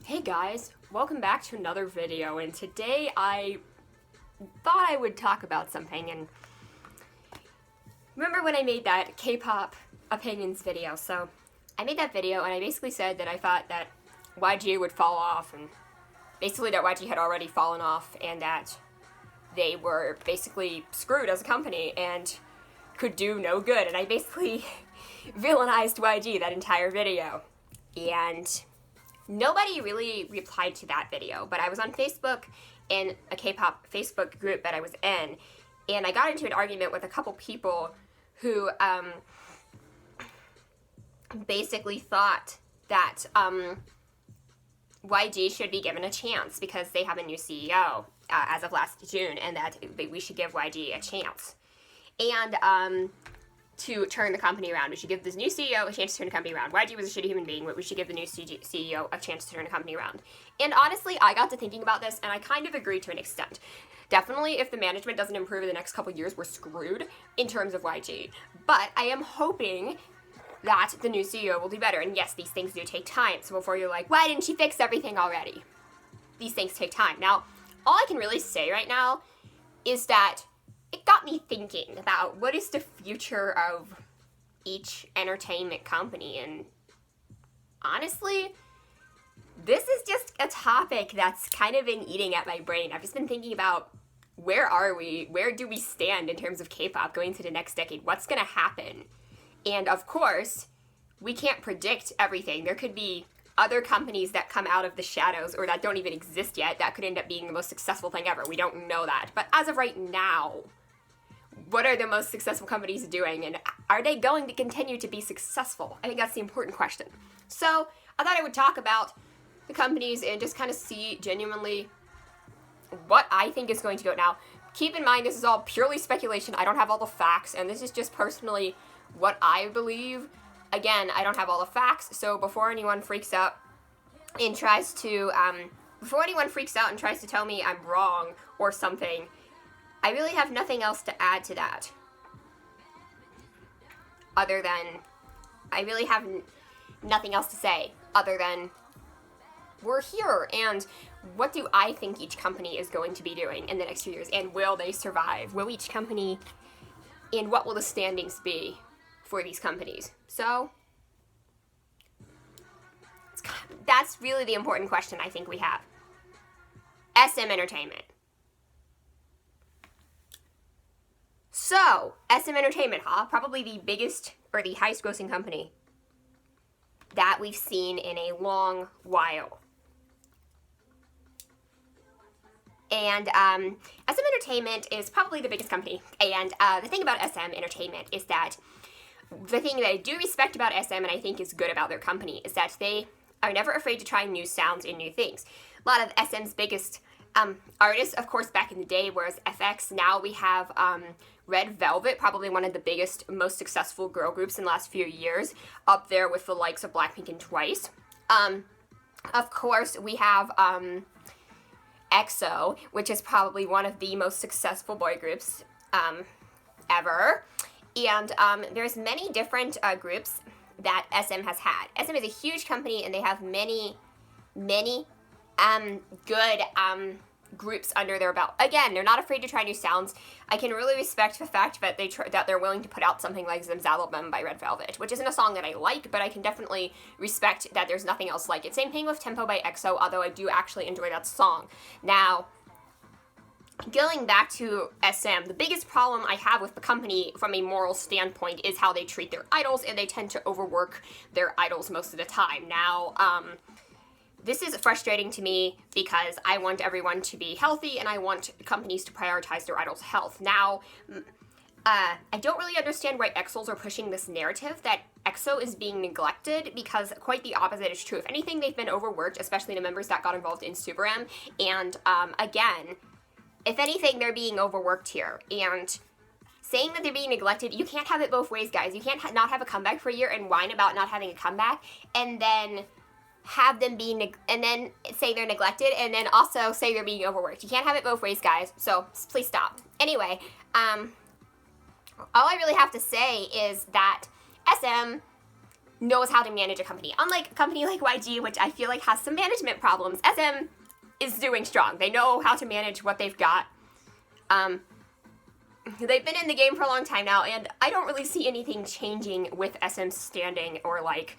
Hey guys, welcome back to another video, and today I thought I would talk about something. And remember when I made that K-pop opinions video? So I made that video and I basically said that I thought that YG would fall off, and basically that YG had already fallen off and that they were basically screwed as a company and could do no good. And I basically villainized YG that entire video. And nobody really replied to that video, but I was on Facebook in a K-pop Facebook group that I was in, and I got into an argument with a couple people who basically thought that YG should be given a chance because they have a new CEO as of last June, and that we should give YG a chance. And to turn the company around. We should give this new CEO a chance to turn the company around. YG was a shitty human being, but we should give the new CEO a chance to turn the company around. And honestly, I got to thinking about this, and I kind of agree to an extent. Definitely, if the management doesn't improve in the next couple years, we're screwed in terms of YG. But I am hoping that the new CEO will do better. And yes, these things do take time. So before you're like, why didn't she fix everything already? These things take time. Now, all I can really say right now is that it got me thinking about what is the future of each entertainment company. And honestly, this is just a topic that's kind of been eating at my brain. I've just been thinking about where are we? Where do we stand in terms of K-pop going into the next decade? What's going to happen? And of course, we can't predict everything. There could be other companies that come out of the shadows or that don't even exist yet that could end up being the most successful thing ever. We don't know that. But as of right now, what are the most successful companies doing, and are they going to continue to be successful? I think that's the important question. So I thought I would talk about the companies and just kind of see genuinely what I think is going to go. Now, keep in mind, this is all purely speculation. I don't have all the facts, and this is just personally what I believe. Again, I don't have all the facts, so before anyone freaks out and tries to tell me I'm wrong or something, I really have nothing else to add to that. Other than, I really have nothing else to say other than we're here, and what do I think each company is going to be doing in the next few years, and will they survive? Will each company, and what will the standings be for these companies? So, that's really the important question I think we have. SM Entertainment. So, SM Entertainment, probably the biggest or the highest grossing company that we've seen in a long while. And SM Entertainment is probably the biggest company. And the thing about SM Entertainment is that the thing that I do respect about SM and I think is good about their company is that they are never afraid to try new sounds and new things. A lot of SM's biggest artists, of course, back in the day, was FX. Now we have Red Velvet, probably one of the biggest, most successful girl groups in the last few years, up there with the likes of Blackpink and Twice. Of course, we have EXO, which is probably one of the most successful boy groups ever. And there's many different groups that SM has had. SM is a huge company, and they have many good groups under their belt. Again, they're not afraid to try new sounds. I can really respect the fact that they're willing to put out something like Zimzalabum by Red Velvet, which isn't a song that I like, but I can definitely respect that there's nothing else like it. Same thing with Tempo by EXO, although I do actually enjoy that song. Now, going back to SM, the biggest problem I have with the company from a moral standpoint is how they treat their idols, and they tend to overwork their idols most of the time. Now, this is frustrating to me because I want everyone to be healthy, and I want companies to prioritize their idols' health. Now, I don't really understand why EXOs are pushing this narrative that EXO is being neglected, because quite the opposite is true. If anything, they've been overworked, especially the members that got involved in Super M. And again, if anything, they're being overworked here. And saying that they're being neglected, you can't have it both ways, guys. You can't not have a comeback for a year and whine about not having a comeback, and then have them be and then say they're neglected, and then also say they're being overworked. You can't have it both ways, guys. So please stop. Anyway, all I really have to say is that SM knows how to manage a company. Unlike a company like YG, which I feel like has some management problems, SM is doing strong. They know how to manage what they've got. They've been in the game for a long time now, and I don't really see anything changing with SM's standing, or like,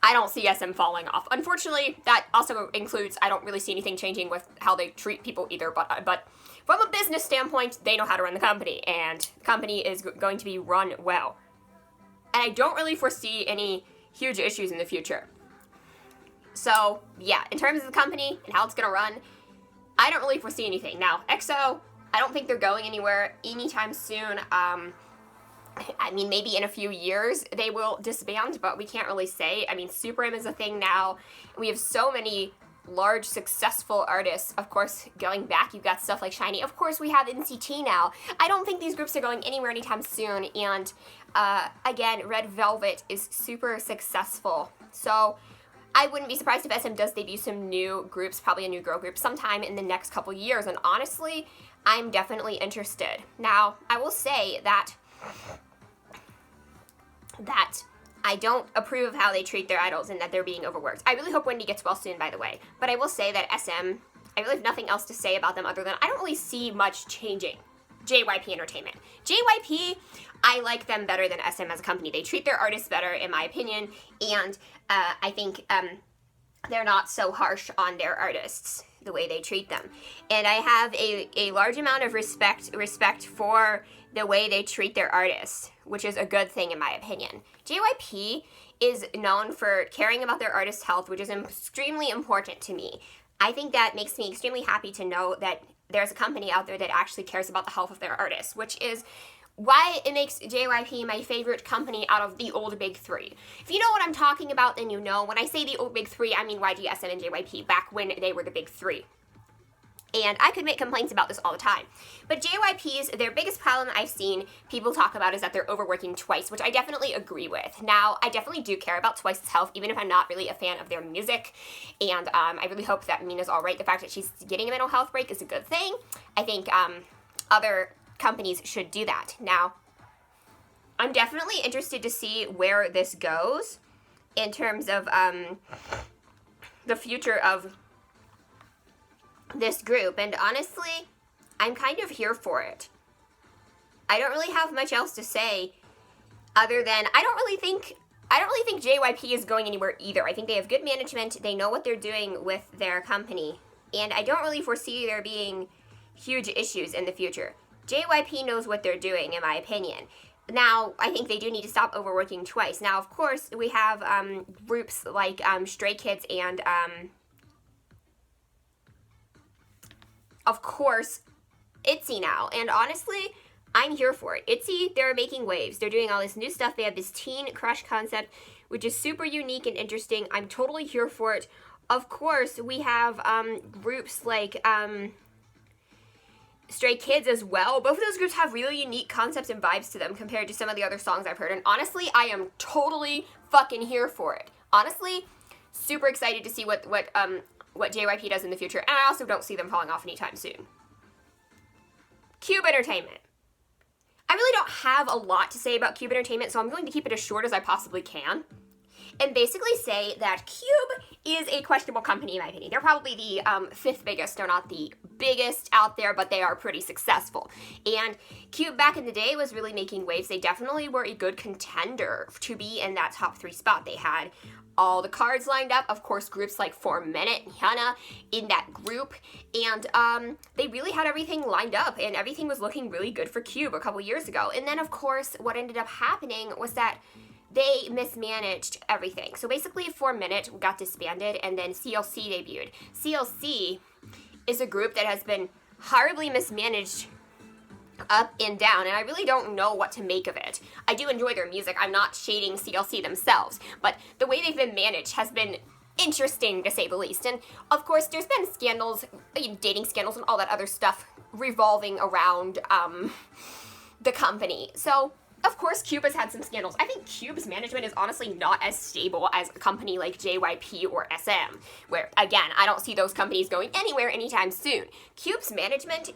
I don't see SM falling off. Unfortunately, that also includes, I don't really see anything changing with how they treat people either, but from a business standpoint, they know how to run the company, and the company is going to be run well. And I don't really foresee any huge issues in the future. So, yeah, in terms of the company and how it's going to run, I don't really foresee anything. Now, EXO, I don't think they're going anywhere anytime soon. I mean, maybe in a few years they will disband, but we can't really say. I mean, Super M is a thing now. We have so many large, successful artists. Of course, going back, you've got stuff like SHINee. Of course, we have NCT now. I don't think these groups are going anywhere anytime soon. And, again, Red Velvet is super successful. So I wouldn't be surprised if SM does debut some new groups, probably a new girl group, sometime in the next couple years. And honestly, I'm definitely interested. Now, I will say that I don't approve of how they treat their idols and that they're being overworked. I really hope Wendy gets well soon, by the way. But I will say that SM, I really have nothing else to say about them other than I don't really see much changing. JYP Entertainment. JYP, I like them better than SM as a company. They treat their artists better, in my opinion, and I think they're not so harsh on their artists the way they treat them. And I have a large amount of respect for the way they treat their artists, which is a good thing in my opinion. JYP is known for caring about their artists' health, which is extremely important to me. I think that makes me extremely happy to know that there's a company out there that actually cares about the health of their artists, which is why it makes JYP my favorite company out of the old big three. If you know what I'm talking about, then you know. When I say the old big three, I mean YG, SM, and JYP back when they were the big three. And I could make complaints about this all the time. But JYP's, their biggest problem I've seen people talk about is that they're overworking Twice, which I definitely agree with. Now, I definitely do care about Twice's health, even if I'm not really a fan of their music. And I really hope that Mina's all right. The fact that she's getting a mental health break is a good thing. I think other companies should do that. Now, I'm definitely interested to see where this goes in terms of the future of this group, and honestly, I'm kind of here for it. I don't really have much else to say other than I don't really think JYP is going anywhere either. I think they have good management, they know what they're doing with their company, and I don't really foresee there being huge issues in the future. JYP knows what they're doing, in my opinion. Now, I think they do need to stop overworking Twice. Now, of course, we have groups like Stray Kids and of course, ITZY now. And honestly, I'm here for it. ITZY, they're making waves. They're doing all this new stuff. They have this teen crush concept, which is super unique and interesting. I'm totally here for it. Of course, we have groups like Stray Kids as well. Both of those groups have really unique concepts and vibes to them compared to some of the other songs I've heard. And honestly, I am totally fucking here for it. Honestly, super excited to see what JYP does in the future, and I also don't see them falling off anytime soon. Kpop Entertainment. I really don't have a lot to say about Kpop Entertainment, so I'm going to keep it as short as I possibly can, and basically say that Kpop is a questionable company in my opinion. They're probably the fifth biggest. They're not the biggest out there, but they are pretty successful. And Kpop back in the day was really making waves. They definitely were a good contender to be in that top 3 spot. They had all the cards lined up, of course, groups like 4 Minute and Hyuna in that group, and they really had everything lined up, and everything was looking really good for Kpop a couple years ago. And then, of course, what ended up happening was that they mismanaged everything. So basically, 4 Minute got disbanded, and then CLC debuted. CLC is a group that has been horribly mismanaged up and down, and I really don't know what to make of it. I do enjoy their music. I'm not shading CLC themselves, but the way they've been managed has been interesting, to say the least. And, of course, there's been scandals, dating scandals and all that other stuff revolving around the company. So, of course, Kpop has had some scandals. I think Kpop's management is honestly not as stable as a company like JYP or SM, where, again, I don't see those companies going anywhere anytime soon. Kpop's management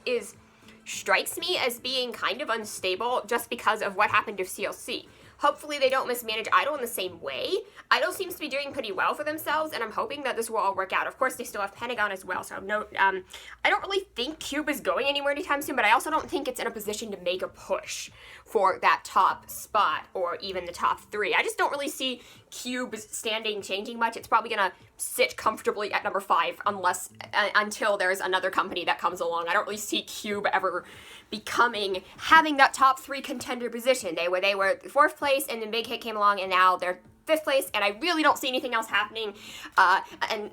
strikes me as being kind of unstable just because of what happened to CLC. Hopefully they don't mismanage Idol in the same way. Idol seems to be doing pretty well for themselves, and I'm hoping that this will all work out. Of course, they still have Pentagon as well, so I don't really think Cube is going anywhere anytime soon, but I also don't think it's in a position to make a push for that top spot or even the top 3. I just don't really see Cube's standing changing much. It's probably gonna sit comfortably at number 5 unless until there's another company that comes along. I don't really see Cube ever having that top 3 contender position. They were 4th place, and then Big Hit came along, and now they're 5th place, and I really don't see anything else happening, and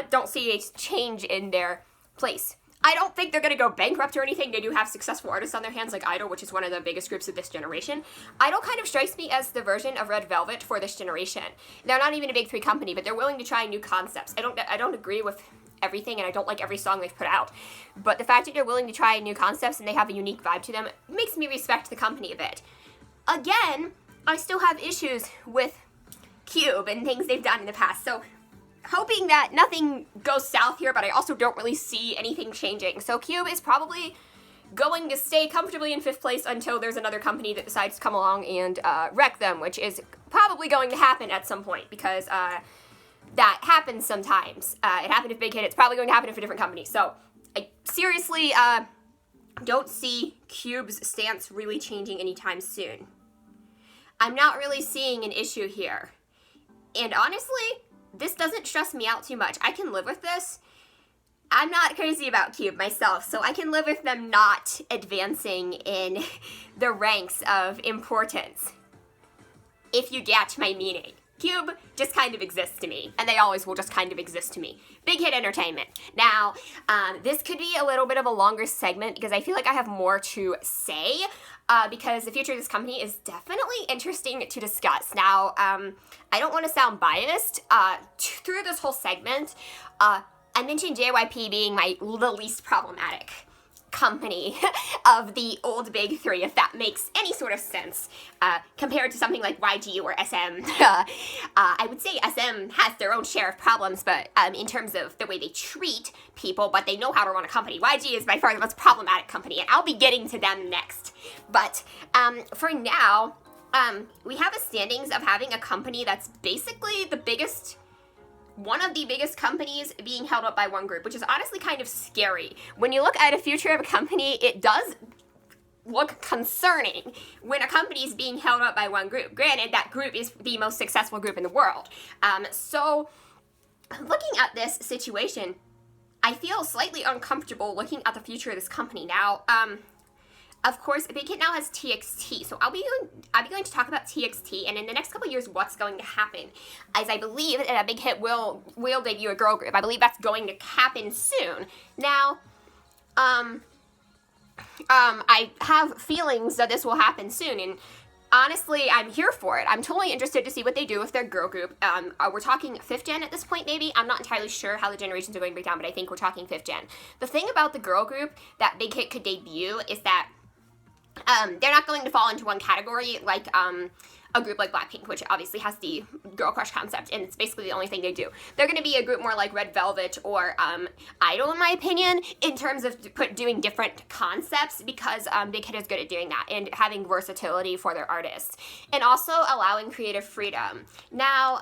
don't see a change in their place. I don't think they're going to go bankrupt or anything. They do have successful artists on their hands like Idol, which is one of the biggest groups of this generation. Idol kind of strikes me as the version of Red Velvet for this generation. They're not even a big 3 company, but they're willing to try new concepts. I don't agree with everything, and I don't like every song they've put out. But the fact that they're willing to try new concepts and they have a unique vibe to them makes me respect the company a bit. Again, I still have issues with Cube and things they've done in the past, so hoping that nothing goes south here, but I also don't really see anything changing. So Cube is probably going to stay comfortably in 5th place until there's another company that decides to come along and wreck them, which is probably going to happen at some point, because that happens sometimes. It happened with Big Hit. It's probably going to happen with a different company. So I seriously don't see Cube's stance really changing anytime soon. I'm not really seeing an issue here. And honestly, this doesn't stress me out too much. I can live with this. I'm not crazy about Cube myself, so I can live with them not advancing in the ranks of importance, if you get my meaning. Cube just kind of exists to me, and they always will just kind of exist to me. Big Hit Entertainment. Now, this could be a little bit of a longer segment because I feel like I have more to say, because the future of this company is definitely interesting to discuss. Now, I don't want to sound biased. Through this whole segment, I mentioned JYP being the least problematic company of the old big 3, if that makes any sort of sense, compared to something like YG or SM. I would say SM has their own share of problems, but in terms of the way they treat people, but they know how to run a company. YG is by far the most problematic company, and I'll be getting to them next. But for now, we have a standings of having a company that's basically one of the biggest companies being held up by one group, which is honestly kind of scary. When you look at a future of a company, it does look concerning when a company is being held up by one group. Granted, that group is the most successful group in the world. So looking at this situation, I feel slightly uncomfortable looking at the future of this company. Now, of course, Big Hit now has TXT, so I'll be going to talk about TXT, and in the next couple of years, what's going to happen, as I believe that Big Hit will debut a girl group. I believe that's going to happen soon. Now, I have feelings that this will happen soon, and honestly, I'm here for it. I'm totally interested to see what they do with their girl group. We're talking 5th gen at this point, maybe. I'm not entirely sure how the generations are going to break down, but I think we're talking 5th gen. The thing about the girl group that Big Hit could debut is that they're not going to fall into one category like a group like Blackpink, which obviously has the girl crush concept, and it's basically the only thing they do. They're going to be a group more like Red Velvet or Idol, in my opinion, in terms of doing different concepts, because Big Hit is good at doing that and having versatility for their artists, and also allowing creative freedom. Now,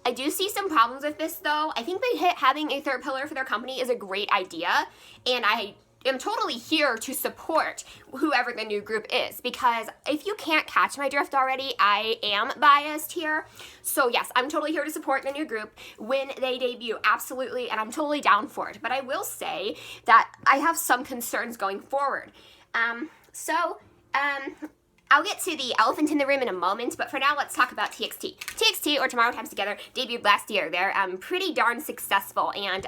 I do see some problems with this, though. I think Big Hit having a 3rd pillar for their company is a great idea, and I am totally here to support whoever the new group is, because if you can't catch my drift already, I am biased here. So yes, I'm totally here to support the new group when they debut, absolutely, and I'm totally down for it. But I will say that I have some concerns going forward. I'll get to the elephant in the room in a moment, but for now, let's talk about TXT. TXT, or Tomorrow Times Together, debuted last year. They're pretty darn successful, and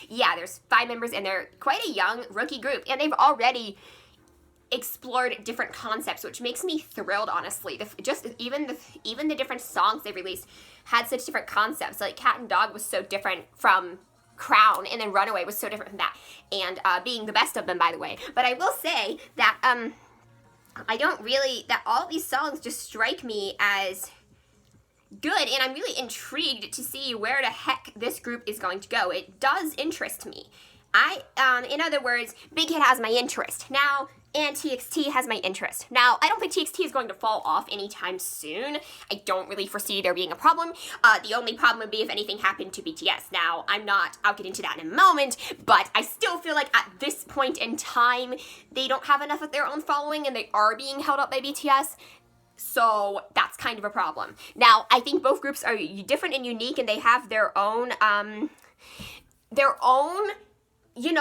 yeah, there's 5 members, and they're quite a young rookie group, and they've already explored different concepts, which makes me thrilled, honestly. Even the different songs they released had such different concepts. Like Cat and Dog was so different from Crown, and then Runaway was so different from that, and being the best of them, by the way. But I will say that that all of these songs just strike me as good, and I'm really intrigued to see where the heck this group is going to go. It does interest me. In other words, Big Hit has my interest. Now, and TXT has my interest. Now, I don't think TXT is going to fall off anytime soon. I don't really foresee there being a problem. The only problem would be if anything happened to BTS. Now, I'll get into that in a moment, but I still feel like at this point in time, they don't have enough of their own following and they are being held up by BTS. So that's kind of a problem. Now, I think both groups are different and unique and they have their own,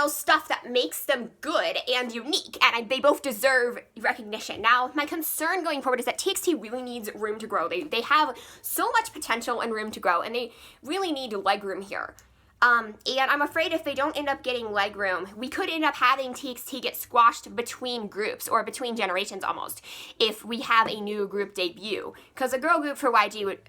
stuff that makes them good and unique, and they both deserve recognition. Now, my concern going forward is that TXT really needs room to grow. They have so much potential and room to grow, and they really need leg room here. And I'm afraid if they don't end up getting leg room, we could end up having TXT get squashed between groups or between generations almost if we have a new group debut. Because a girl group for YG would,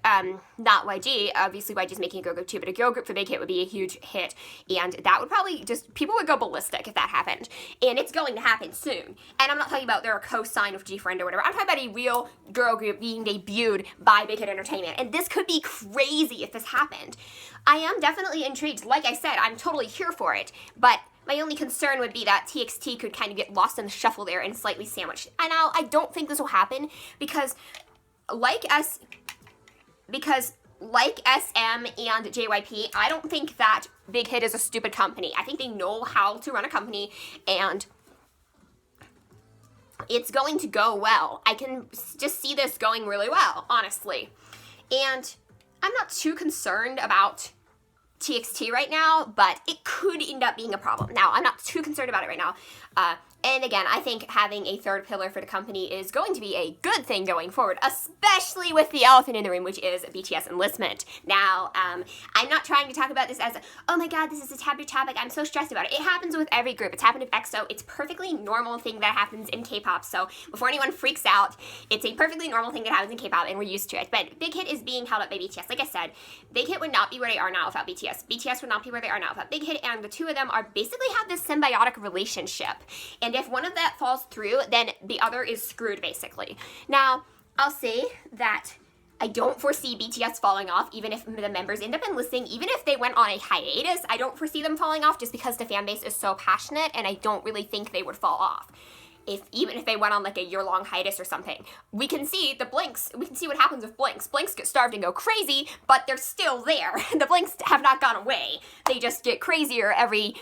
not YG, obviously YG's making a girl group too, but a girl group for Bighit would be a huge hit. And that would probably people would go ballistic if that happened. And it's going to happen soon. And I'm not talking about they're a co-sign with GFriend or whatever. I'm talking about a real girl group being debuted by Bighit Entertainment. And this could be crazy if this happened. I am definitely intrigued. Like I said, I'm totally here for it, but my only concern would be that TXT could kind of get lost in the shuffle there and slightly sandwiched. And now I don't think this will happen because like SM and JYP, I don't think that Bighit is a stupid company. I think they know how to run a company and it's going to go well. I can just see this going really well, honestly. And I'm not too concerned about TXT right now, but it could end up being a problem. Now, I'm not too concerned about it right now. And again, I think having a third pillar for the company is going to be a good thing going forward, especially with the elephant in the room, which is BTS enlistment. Now, I'm not trying to talk about this as, oh my god, this is a taboo topic, I'm so stressed about it. It happens with every group. It's happened with EXO. It's a perfectly normal thing that happens in K-pop. So before anyone freaks out, it's a perfectly normal thing that happens in K-pop, and we're used to it. But Bighit is being held up by BTS. Like I said, Bighit would not be where they are now without BTS. BTS would not be where they are now without Bighit, and the two of them are basically have this symbiotic relationship. And if one of that falls through, then the other is screwed, basically. Now, I'll say that I don't foresee BTS falling off, even if the members end up enlisting, even if they went on a hiatus, I don't foresee them falling off just because the fan base is so passionate, and I don't really think they would fall off. Even if they went on like a year-long hiatus or something. We can see the Blinks, we can see what happens with Blinks. Blinks get starved and go crazy, but they're still there. The Blinks have not gone away. They just get crazier every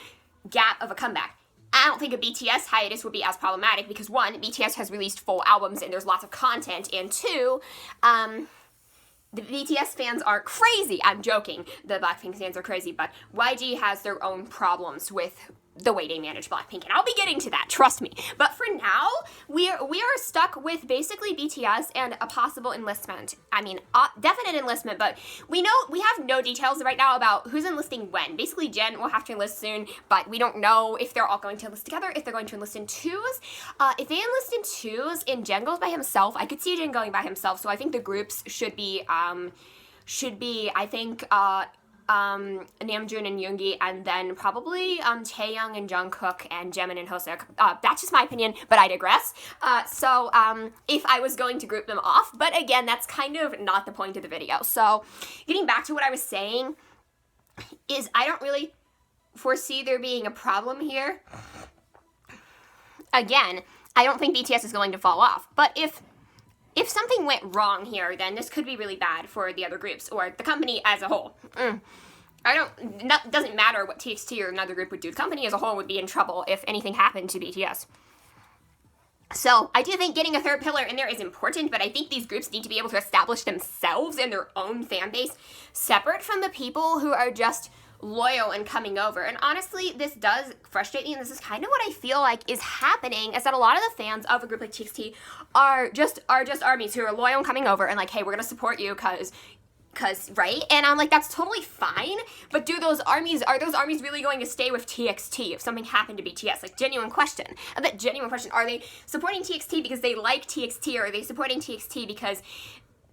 gap of a comeback. I don't think a BTS hiatus would be as problematic because one, BTS has released full albums and there's lots of content, and two, the BTS fans are crazy. I'm joking. The Blackpink fans are crazy, but YG has their own problems with the way they manage Blackpink, and I'll be getting to that, trust me. But for now, we are stuck with basically BTS and a possible enlistment. I mean, definite enlistment, but we have no details right now about who's enlisting when. Basically, Jen will have to enlist soon, but we don't know if they're all going to enlist together, if they're going to enlist in twos. If they enlist in twos and Jen goes by himself, I could see Jen going by himself, so I think the groups should be I think, Namjoon and Yoongi, and then probably Taeyoung and Jungkook and Jimin and Hoseok. That's just my opinion, but I digress. So if I was going to group them off, but again, that's kind of not the point of the video. So getting back to what I was saying is I don't really foresee there being a problem here. Again, I don't think BTS is going to fall off, but if something went wrong here, then this could be really bad for the other groups or the company as a whole. It doesn't matter what TXT or another group would do. The company as a whole would be in trouble if anything happened to BTS. So I do think getting a third pillar in there is important, but I think these groups need to be able to establish themselves and their own fan base separate from the people who are just loyal and coming over. And honestly, this does frustrate me, and this is kind of what I feel like is happening, is that a lot of the fans of a group like TXT are just armies who are loyal and coming over and like, hey, we're gonna support you because right? And I'm like, that's totally fine, but are those armies really going to stay with TXT if something happened to BTS? Like, genuine question. A bit genuine question. Are they supporting TXT because they like TXT, or are they supporting TXT because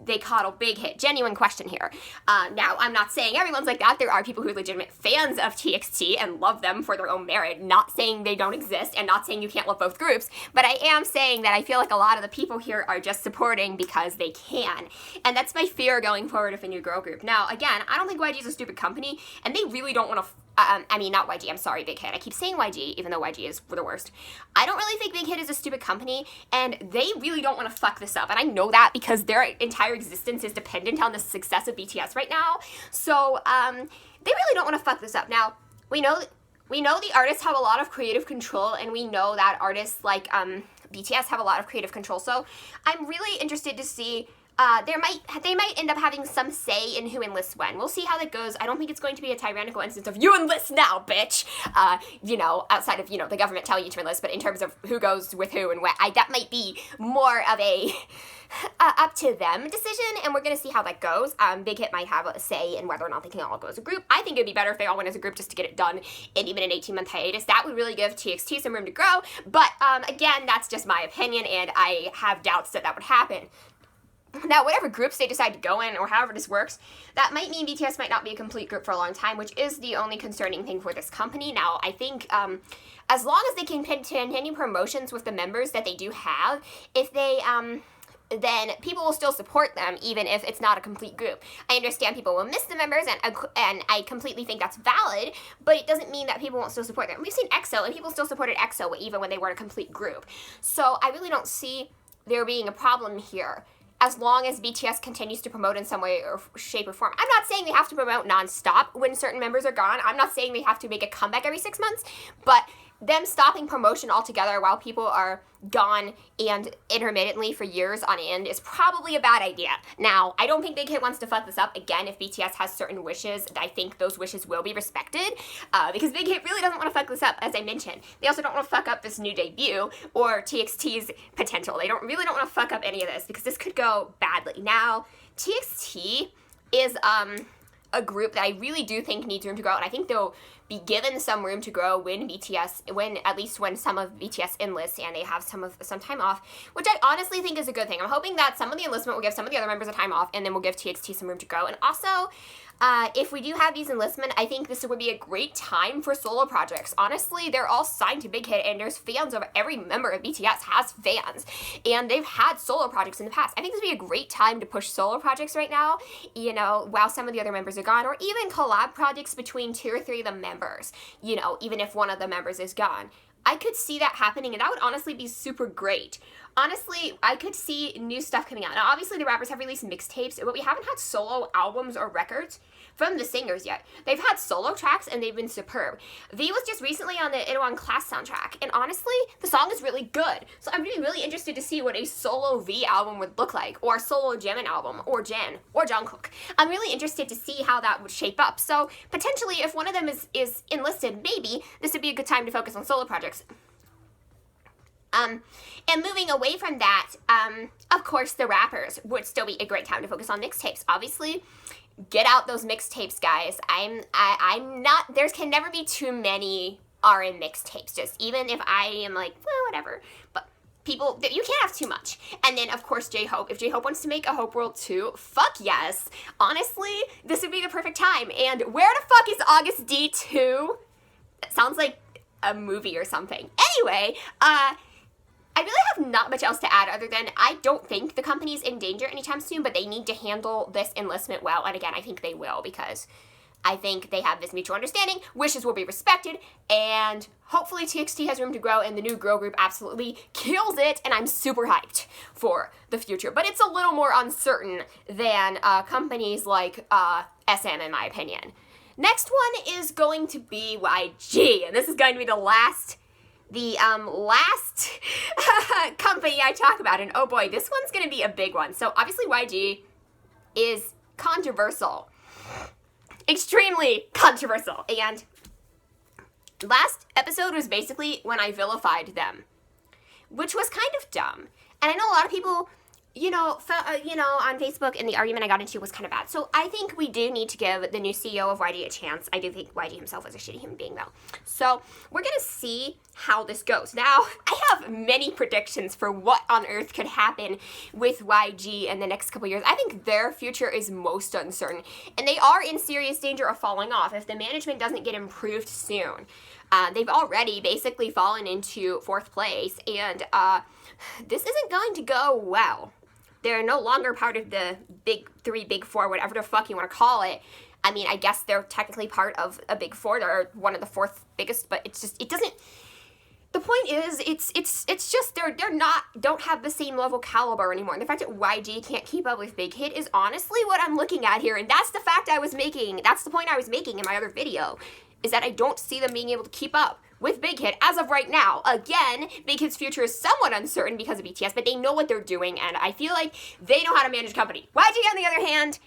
they coddle Bighit? Genuine question here. Now, I'm not saying everyone's like that. There are people who are legitimate fans of TXT and love them for their own merit. Not saying they don't exist, and not saying you can't love both groups, but I am saying that I feel like a lot of the people here are just supporting because they can. And that's my fear going forward with a new girl group. Now, again, I don't think YG is a stupid company, and they really don't want to I mean, not YG, I'm sorry, Big Hit. I keep saying YG, even though YG is the worst. I don't really think Big Hit is a stupid company, and they really don't want to fuck this up. And I know that because their entire existence is dependent on the success of BTS right now. So, they really don't want to fuck this up. Now, we know the artists have a lot of creative control, and we know that artists like BTS have a lot of creative control. So, I'm really interested to see. They might end up having some say in who enlists when. We'll see how that goes. I don't think it's going to be a tyrannical instance of you enlist now, bitch. Outside of the government telling you to enlist, but in terms of who goes with who and when, that might be more of a up to them decision, and we're gonna see how that goes. Big Hit might have a say in whether or not they can all go as a group. I think it'd be better if they all went as a group just to get it done in even an 18-month hiatus. That would really give TXT some room to grow. But again, that's just my opinion, and I have doubts that would happen. Now, whatever groups they decide to go in, or however this works, that might mean BTS might not be a complete group for a long time, which is the only concerning thing for this company. Now, I think as long as they can continue promotions with the members that they do have, if they, then people will still support them, even if it's not a complete group. I understand people will miss the members, and I completely think that's valid, but it doesn't mean that people won't still support them. We've seen EXO, and people still supported EXO even when they weren't a complete group. So I really don't see there being a problem here, as long as BTS continues to promote in some way or shape or form. I'm not saying they have to promote nonstop when certain members are gone. I'm not saying they have to make a comeback every 6 months, but them stopping promotion altogether while people are gone and intermittently for years on end is probably a bad idea. Now, I don't think Big Hit wants to fuck this up. Again, if BTS has certain wishes, I think those wishes will be respected, because Big Hit really doesn't want to fuck this up, as I mentioned. They also don't want to fuck up this new debut or TXT's potential. They really don't want to fuck up any of this, because this could go badly. Now, TXT is a group that I really do think needs room to grow, and I think they'll be given some room to grow when some of BTS enlists and they have some time off, which I honestly think is a good thing. I'm hoping that some of the enlistment will give some of the other members a time off, and then we'll give TXT some room to grow. And also, if we do have these enlistment, I think this would be a great time for solo projects. Honestly, they're all signed to Big Hit, and there's fans of every member of BTS has fans, and they've had solo projects in the past. I think this would be a great time to push solo projects right now, while some of the other members are gone, or even collab projects between 2 or 3 of the members, even if one of the members is gone. I could see that happening, and that would honestly be super great. Honestly, I could see new stuff coming out. Now, obviously, the rappers have released mixtapes, but we haven't had solo albums or records from the singers yet. They've had solo tracks, and they've been superb. V was just recently on the Itaewon Class soundtrack, and honestly, the song is really good. So I'm really interested to see what a solo V album would look like, or a solo Jimin album, or Jin, or Jungkook. I'm really interested to see how that would shape up. So potentially, if one of them is enlisted, maybe this would be a good time to focus on solo projects. And moving away from that, of course, the rappers would still be a great time to focus on mixtapes. Obviously, get out those mixtapes, guys. I'm not, there can never be too many RM mixtapes, just even if I am like, well, whatever. But people, you can't have too much. And then, of course, J-Hope. If J-Hope wants to make a Hope World 2, fuck yes. Honestly, this would be the perfect time. And where the fuck is August D2? That sounds like a movie or something. Anyway, I really have not much else to add other than I don't think the company's in danger anytime soon, but they need to handle this enlistment well. And again, I think they will, because I think they have this mutual understanding. Wishes will be respected, and hopefully TXT has room to grow, and the new girl group absolutely kills it, and I'm super hyped for the future. But it's a little more uncertain than companies like SM, in my opinion. Next one is going to be YG, and this is going to be the last company I talk about, and oh boy, this one's gonna be a big one. So obviously YG is controversial, extremely controversial, and last episode was basically when I vilified them, which was kind of dumb. And I know a lot of people, on Facebook, and the argument I got into was kind of bad. So I think we do need to give the new CEO of YG a chance. I do think YG himself is a shitty human being, though. So we're going to see how this goes. Now, I have many predictions for what on earth could happen with YG in the next couple years. I think their future is most uncertain, and they are in serious danger of falling off if the management doesn't get improved soon. They've already basically fallen into 4th place, and this isn't going to go well. They're no longer part of the big 3, big 4, whatever the fuck you want to call it. I mean, I guess they're technically part of a big four. They're one of the fourth biggest, but it's just, it doesn't, the point is, it's just don't have the same level caliber anymore. And the fact that YG can't keep up with Big Hit is honestly what I'm looking at here. And that's the fact I was making. That's the point I was making in my other video, is that I don't see them being able to keep up with Big Hit as of right now. Again, Big Hit's future is somewhat uncertain because of BTS, but they know what they're doing, and I feel like they know how to manage a company. YG, on the other hand,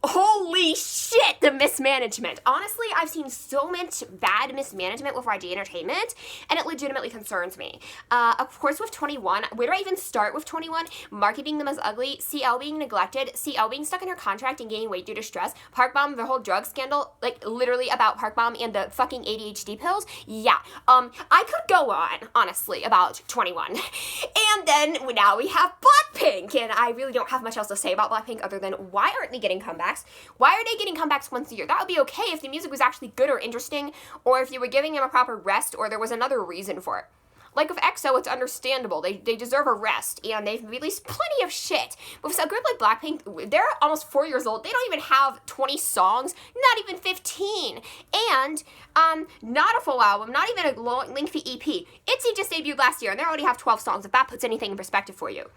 holy shit, the mismanagement. Honestly, I've seen so much bad mismanagement with YG Entertainment, and it legitimately concerns me. Of course, with 21, where do I even start with 21? Marketing them as ugly, CL being neglected, CL being stuck in her contract and gaining weight due to stress, Park Bom, the whole drug scandal, like literally about Park Bom and the fucking ADHD pills. Yeah, I could go on, honestly, about 21. And then now we have Blackpink, and I really don't have much else to say about Blackpink other than why aren't they getting comebacks? Why are they getting comebacks once a year? That would be okay if the music was actually good or interesting, or if you were giving them a proper rest, or there was another reason for it. Like with EXO, it's understandable. They deserve a rest, and they've released plenty of shit. But with a group like Blackpink, they're almost 4 years old. They don't even have 20 songs, not even 15. And not a full album, not even a lengthy EP. ITZY just debuted last year, and they already have 12 songs, if that puts anything in perspective for you.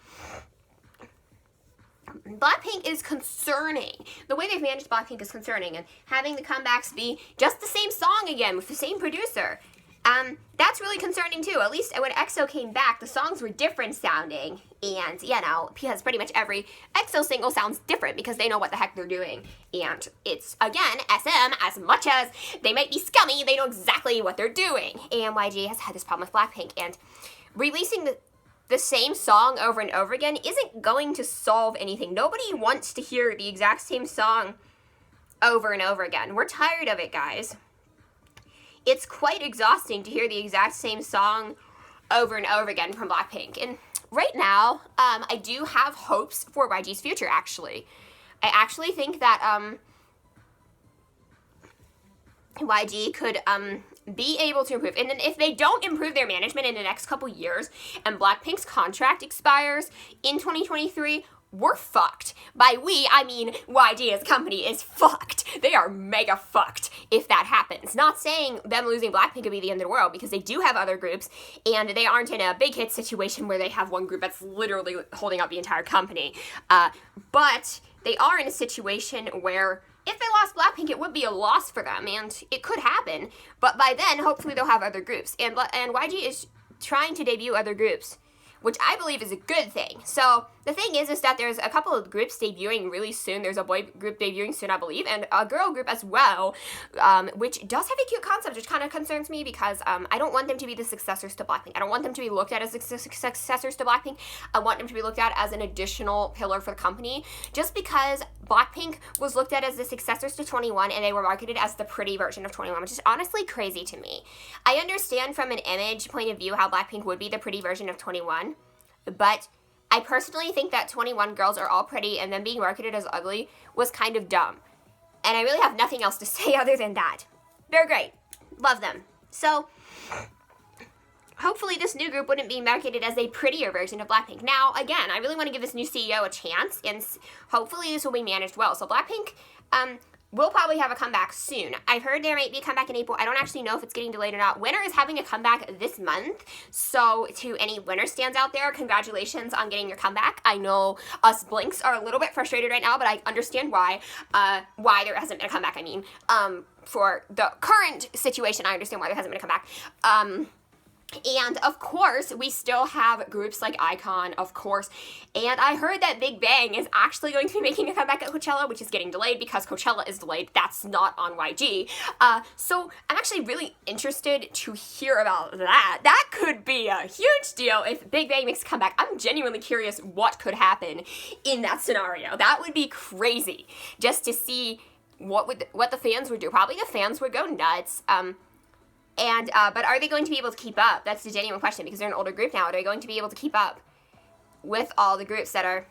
Blackpink is concerning. The way they've managed Blackpink is concerning, and having the comebacks be just the same song again with the same producer, that's really concerning too. At least when EXO came back, the songs were different sounding, and you know, because pretty much every EXO single sounds different because they know what the heck they're doing. And it's, again, SM, as much as they might be scummy, they know exactly what they're doing. And YG has had this problem with Blackpink, and releasing the same song over and over again isn't going to solve anything. Nobody wants to hear the exact same song over and over again. We're tired of it, guys. It's quite exhausting to hear the exact same song over and over again from Blackpink. And right now, I do have hopes for YG's future, actually. I actually think that YG could be able to improve. And then if they don't improve their management in the next couple years and Blackpink's contract expires in 2023, we're fucked. By we, I mean YG as a company is fucked. They are mega fucked if that happens. Not saying them losing Blackpink could be the end of the world, because they do have other groups, and they aren't in a Big Hit situation where they have one group that's literally holding up the entire company. But they are in a situation where if they lost Blackpink, it would be a loss for them, and it could happen. But by then, hopefully they'll have other groups. And YG is trying to debut other groups, which I believe is a good thing. So the thing is that there's a couple of groups debuting really soon. There's a boy group debuting soon, I believe, and a girl group as well, which does have a cute concept, which kind of concerns me because I don't want them to be the successors to Blackpink. I don't want them to be looked at as successors to Blackpink. I want them to be looked at as an additional pillar for the company, just because Blackpink was looked at as the successors to 21, and they were marketed as the pretty version of 21, which is honestly crazy to me. I understand from an image point of view how Blackpink would be the pretty version of 21, but I personally think that 21 girls are all pretty, and them being marketed as ugly was kind of dumb. And I really have nothing else to say other than that. They're great. Love them. So hopefully this new group wouldn't be marketed as a prettier version of Blackpink. Now, again, I really want to give this new CEO a chance, and hopefully this will be managed well. So Blackpink will probably have a comeback soon. I've heard there might be a comeback in April. I don't actually know if it's getting delayed or not. Winner is having a comeback this month. So to any Winner stands out there, congratulations on getting your comeback. I know us Blinks are a little bit frustrated right now, but I understand why there hasn't been a comeback. I mean, for the current situation, I understand why there hasn't been a comeback. And of course, we still have groups like iKON, of course. And I heard that Big Bang is actually going to be making a comeback at Coachella, which is getting delayed because Coachella is delayed. That's not on YG. So I'm actually really interested to hear about that. That could be a huge deal if Big Bang makes a comeback. I'm genuinely curious what could happen in that scenario. That would be crazy, just to see what the fans would do. Probably the fans would go nuts. But are they going to be able to keep up? That's the genuine question, because they're an older group now. Are they going to be able to keep up with all the groups that are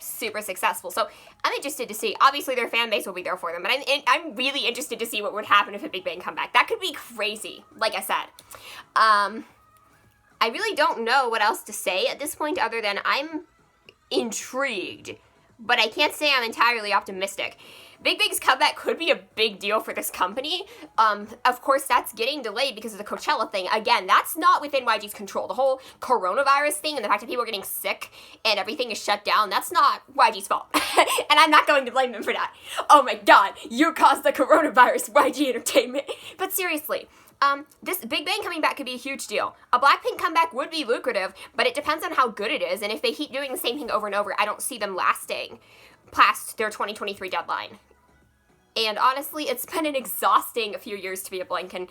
super successful? So I'm interested to see. Obviously, their fan base will be there for them, but I'm really interested to see what would happen if a Big Bang comeback. That could be crazy, like I said. I really don't know what else to say at this point other than I'm intrigued, but I can't say I'm entirely optimistic. Big Bang's comeback could be a big deal for this company. Of course, that's getting delayed because of the Coachella thing. Again, that's not within YG's control. The whole coronavirus thing and the fact that people are getting sick and everything is shut down, that's not YG's fault. And I'm not going to blame them for that. Oh my god, you caused the coronavirus, YG Entertainment. But seriously, this Big Bang coming back could be a huge deal. A Blackpink comeback would be lucrative, but it depends on how good it is, and if they keep doing the same thing over and over, I don't see them lasting past their 2023 deadline. And honestly, it's been an exhausting few years to be a Blank, and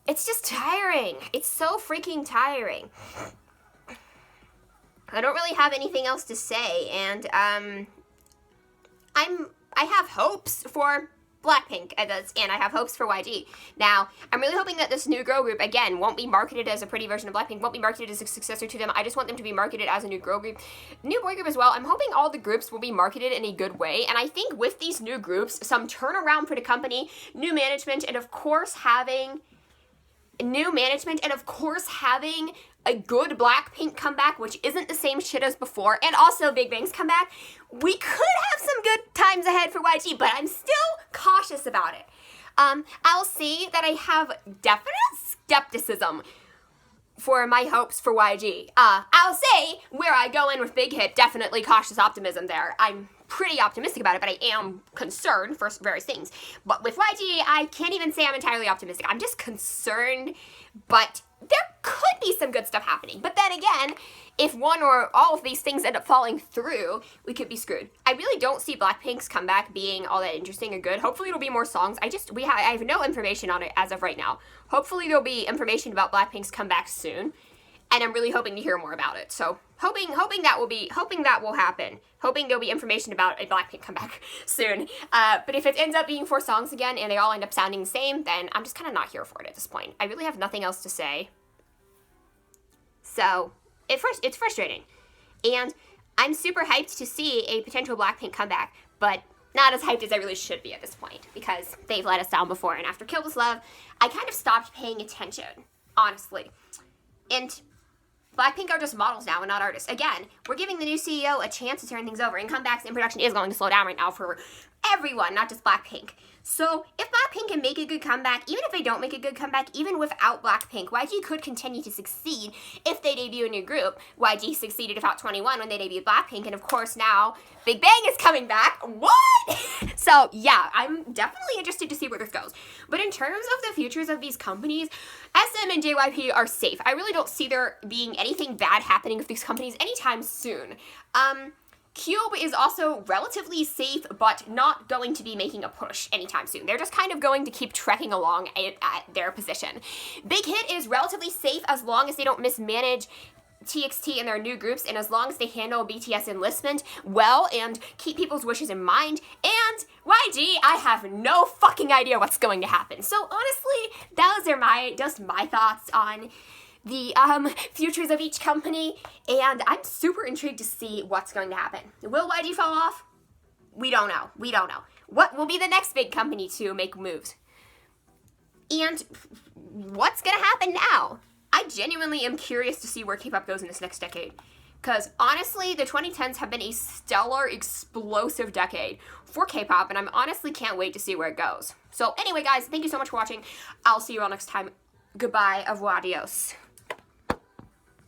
it's just tiring. It's so freaking tiring. I don't really have anything else to say, and I have hopes for Blackpink, and I have hopes for YG. Now, I'm really hoping that this new girl group, again, won't be marketed as a pretty version of Blackpink, won't be marketed as a successor to them. I just want them to be marketed as a new girl group. New boy group as well. I'm hoping all the groups will be marketed in a good way, and I think with these new groups, some turnaround for the company, new management, and of course having a good Blackpink comeback, which isn't the same shit as before, and also Big Bang's comeback, we could have some good times ahead for YG, but I'm still cautious about it. I'll say that I have definite skepticism for my hopes for YG. I'll say where I go in with Big Hit, definitely cautious optimism there. I'm pretty optimistic about it, but I am concerned for various things. But with YG, I can't even say I'm entirely optimistic. I'm just concerned, but there could be some good stuff happening. But then again, if one or all of these things end up falling through, we could be screwed. I really don't see Blackpink's comeback being all that interesting or good. Hopefully it'll be more songs. I have no information on it as of right now. Hopefully there'll be information about Blackpink's comeback soon, and I'm really hoping to hear more about it. So hoping that will happen. Hoping there'll be information about a Blackpink comeback soon. But if it ends up being 4 songs again and they all end up sounding the same, then I'm just kind of not here for it at this point. I really have nothing else to say. So it's frustrating. And I'm super hyped to see a potential Blackpink comeback, but not as hyped as I really should be at this point because they've let us down before. And after Kill This Love, I kind of stopped paying attention, honestly. And Blackpink are just models now and not artists. Again, we're giving the new CEO a chance to turn things over, and comebacks in production is going to slow down right now for everyone, not just Blackpink. So if Blackpink can make a good comeback, even if they don't make a good comeback, even without Blackpink, YG could continue to succeed if they debut a new group. YG succeeded without 21 when they debuted Blackpink, and of course now Big Bang is coming back. What? So yeah, I'm definitely interested to see where this goes. But in terms of the futures of these companies, SM and JYP are safe. I really don't see there being anything bad happening with these companies anytime soon. Kpop is also relatively safe, but not going to be making a push anytime soon. They're just kind of going to keep trekking along at their position. Big Hit is relatively safe as long as they don't mismanage TXT and their new groups, and as long as they handle BTS enlistment well and keep people's wishes in mind. And YG, I have no fucking idea what's going to happen. So honestly, those are just my thoughts on the futures of each company, and I'm super intrigued to see what's going to happen. Will YG fall off? We don't know. We don't know. What will be the next big company to make moves? And what's going to happen now? I genuinely am curious to see where K-pop goes in this next decade. Because honestly, the 2010s have been a stellar, explosive decade for K-pop, and I honestly can't wait to see where it goes. So anyway, guys, thank you so much for watching. I'll see you all next time. Goodbye, au revoir, adios.